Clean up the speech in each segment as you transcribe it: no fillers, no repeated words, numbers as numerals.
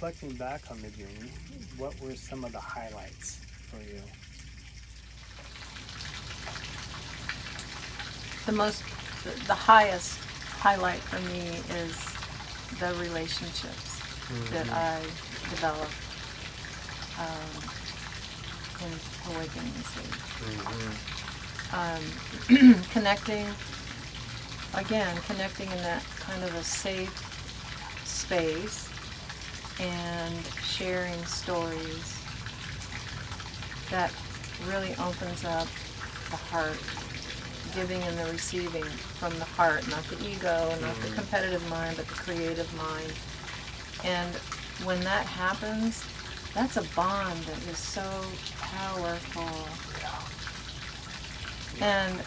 reflecting back on the journey, what were some of the highlights for you? The highest highlight for me is the relationships that I developed in awakening stage. Connecting in that kind of a safe space and sharing stories that really opens up the heart, giving and the receiving from the heart, not the ego, not the competitive mind, but the creative mind. And when that happens, that's a bond that is so powerful. And,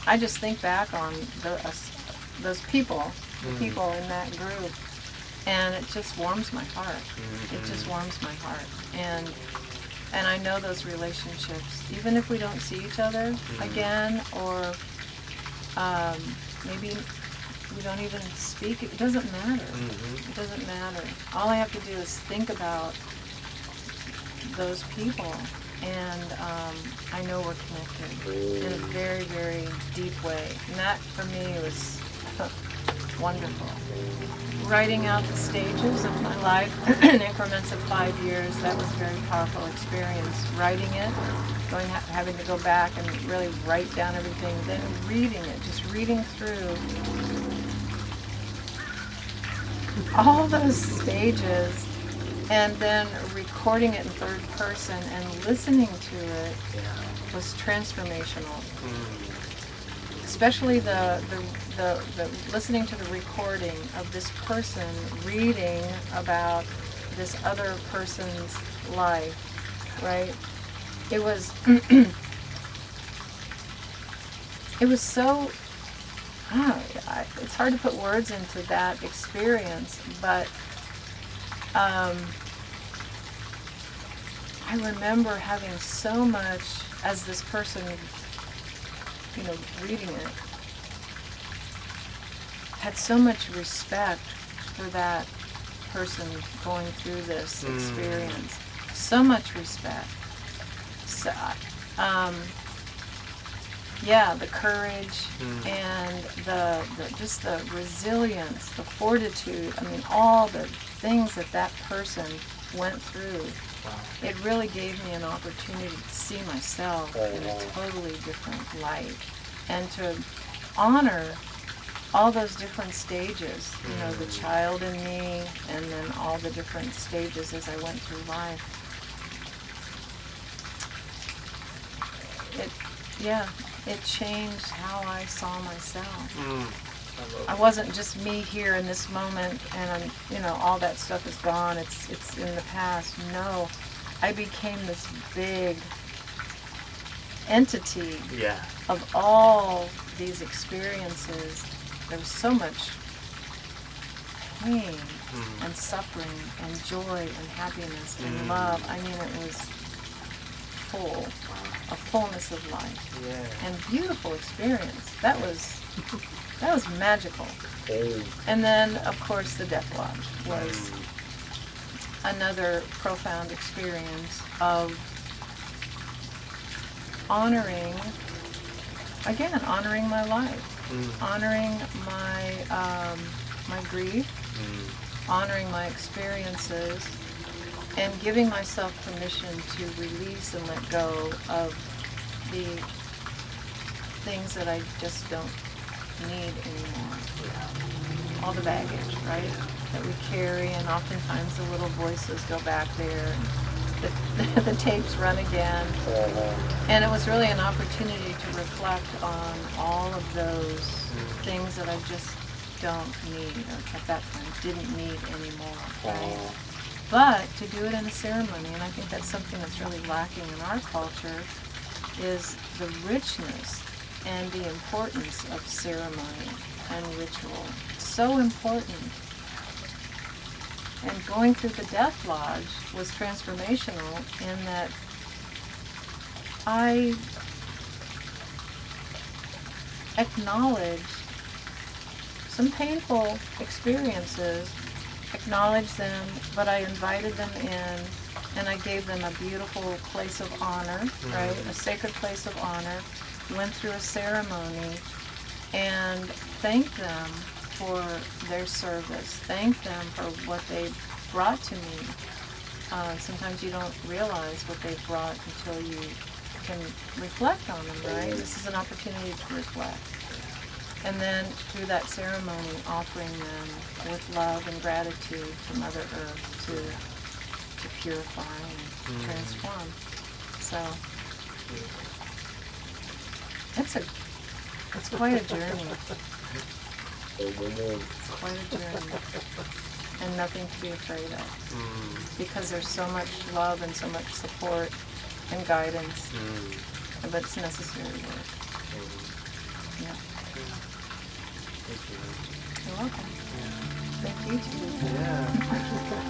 I just think back on those people, the people in that group, and it just warms my heart. It just warms my heart. And I know those relationships, even if we don't see each other again, or maybe we don't even speak, it doesn't matter. It doesn't matter. All I have to do is think about those people, and I know we're connected in a very, very deep way. And that, for me, was wonderful. Writing out the stages of my life in increments of 5 years, that was a very powerful experience. Writing it, having to go back and really write down everything, then reading it, just reading through all those stages, and then recording it in third person and listening to it was transformational. Especially the listening to the recording of this person reading about this other person's life, right? It was it was so, it's hard to put words into that experience, but I remember having so much, as this person, reading it, had so much respect for that person going through this experience. So much respect. So, the courage and the just the resilience, the fortitude. I mean, all the things that person went through. Wow. It really gave me an opportunity to see myself in a totally different light, and to honor all those different stages, the child in me, and then all the different stages as I went through life. It changed how I saw myself. I wasn't just me here in this moment, and all that stuff is gone. It's in the past. No, I became this big entity of all these experiences. There was so much pain and suffering and joy and happiness and love. I mean, it was full, a fullness of life, and beautiful experience. That was magical. And then, of course, the Death Lodge was another profound experience of honoring my life, honoring my grief, honoring my experiences, and giving myself permission to release and let go of the things that I just don't need anymore. All the baggage, right, that we carry, and oftentimes the little voices go back there, and the tapes run again. And it was really an opportunity to reflect on all of those things that I just don't need, or at that time didn't need anymore, right? But to do it in a ceremony, and I think that's something that's really lacking in our culture, is the richness and the importance of ceremony and ritual. So important. And going through the Death Lodge was transformational in that I acknowledged some painful experiences acknowledged them, but I invited them in, and I gave them a beautiful place of honor, right? A sacred place of honor. Went through a ceremony and thanked them for their service. Thanked them for what they brought to me. Sometimes you don't realize what they've brought until you can reflect on them, right? This is an opportunity to reflect. And then through that ceremony, offering them with love and gratitude to Mother Earth to purify and transform. So it's quite a journey. It's quite a journey. And nothing to be afraid of. Because there's so much love and so much support and guidance. But it's necessary work. Yeah. Thank you. You're welcome. Thank you too. Yeah.